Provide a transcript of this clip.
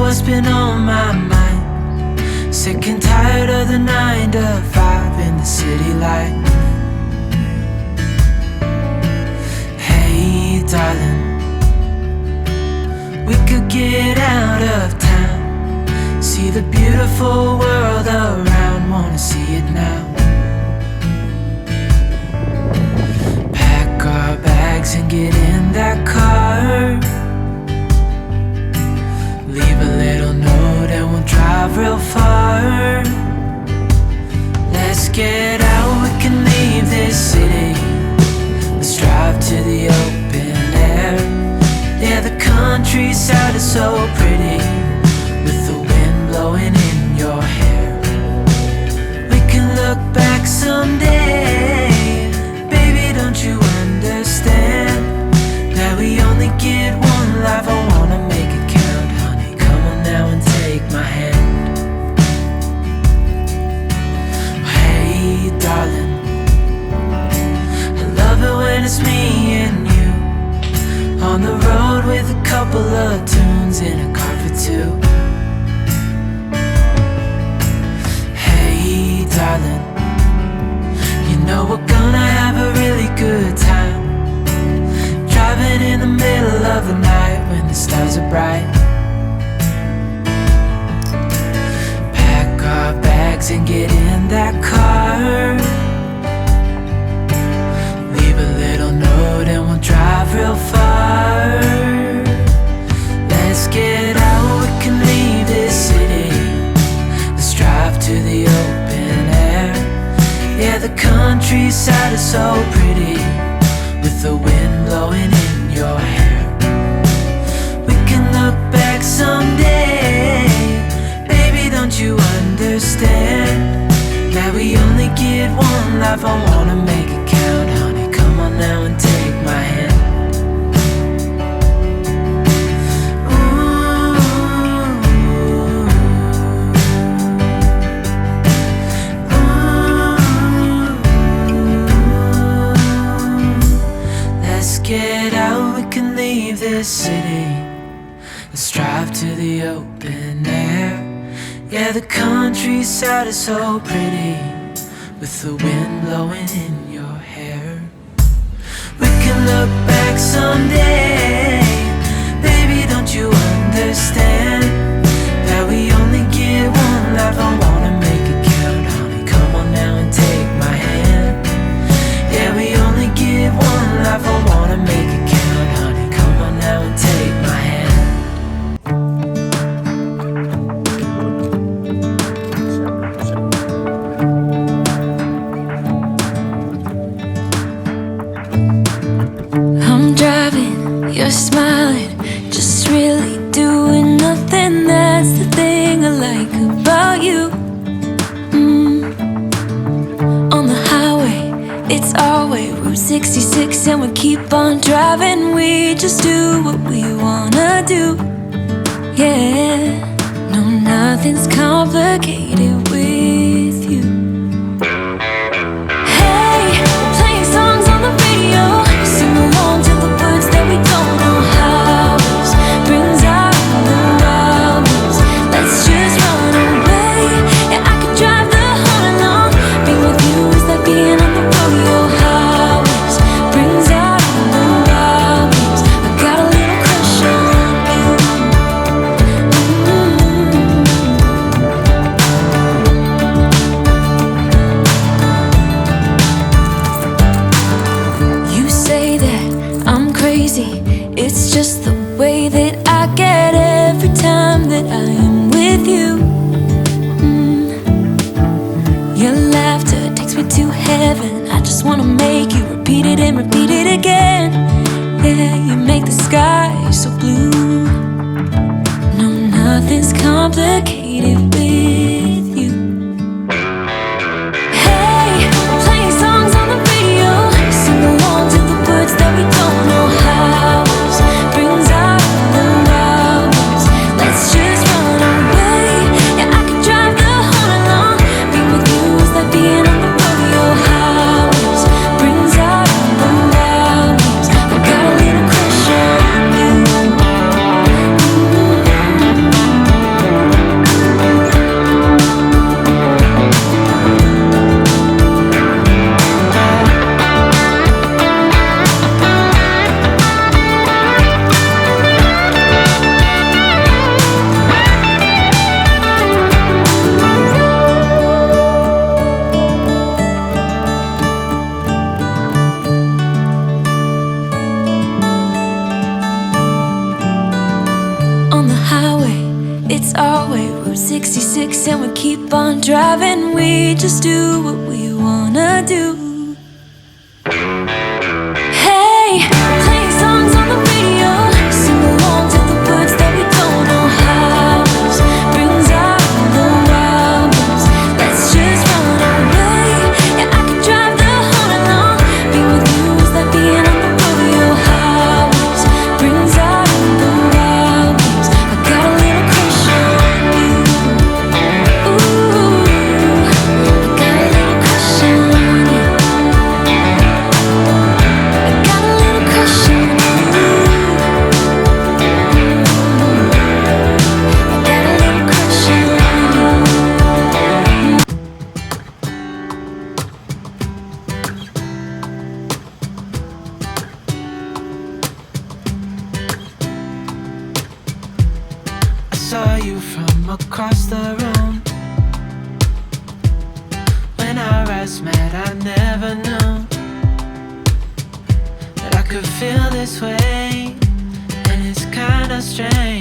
what's been on my mind. Sick and tired of the 9 to 5 in the city life. Hey darling, we could get out of town, see the beautiful world around, wanna see it now. Pack our bags and get in that car, leave a little note and we'll drive real far. Let's get out, we can leave this city. Let's drive to the open air. Yeah, the countryside is so pretty, with the wind blowing in your hair. We can look back someday. Baby, don't you understand that we only get one life? I wanna make it count, honey. Come on now and take my hand. Hey darling, I love it when it's me and you, on the road with a couple of tunes in a car for two. Hey darling, you know we're gonna have a really good time, driving in the middle of the night when the stars are bright. Pack our bags and get in that car, leave a little note and we'll drive real far. Let's get out, we can leave this city. Let's drive to the open air. Yeah, the countryside is so pretty, with the wind blowing in your hair. We can look back someday. Baby, don't you understand that we only get one life? I wanna make it count, honey. Come on now and take my hand. Get out, we can leave this city. Let's drive to the open air. Yeah, the countryside is so pretty, with the wind blowing in your hair. We can look back someday. Baby, don't you understand that we only get one life? I wanna make it count, honey. Come on now and take my hand. Yeah, we only get one life. I wanna make it count, honey. Come on now and take my hand. I'm driving, you're smiling, just really doing nothing. That's the thing I like about you. On the highway, it's our way, Route 66, and we keep on driving. We just do what we wanna do. Yeah, no, nothing's complicated with you. Hey, we're playing songs on the radio, sing along to the words that we don't know how. Brings out the wild. Let's just run away. Yeah, I could drive the whole along. Being with you is like being on the rodeo highways. Brings out the wild. I got a little crush on you. You say that I'm crazy, it's just the way that I get every time that I am with you. Your laughter takes me to heaven. I just wanna make you repeat it and repeat it again. Yeah, you make the sky so blue. No, nothing's complicated with you. Hey, we're playing songs on the radio, sing along to the words that we don't know how. Brings out the wild. Let's just run away. Yeah, I could drive the whole along. Being with you is like being on the rodeo highways. Brings out the wild. I got a little crush on you. highway, it's our way, Route 66, and we keep on driving. We just do what we wanna do. Hey, playing songs on the radio, sing along to the words that we don't know. House brings out the wild ones. Let's just run away. Yeah, I could drive the whole night long. Being with you is like being on the rodeo. House brings out the wild ones. I got a little crush on you. Ooh, I got a little crush on you. I got a little crush on you. I got a little crush on you. I saw you from across the room. When our eyes met, I never knew that I could feel this way. And it's kinda strange.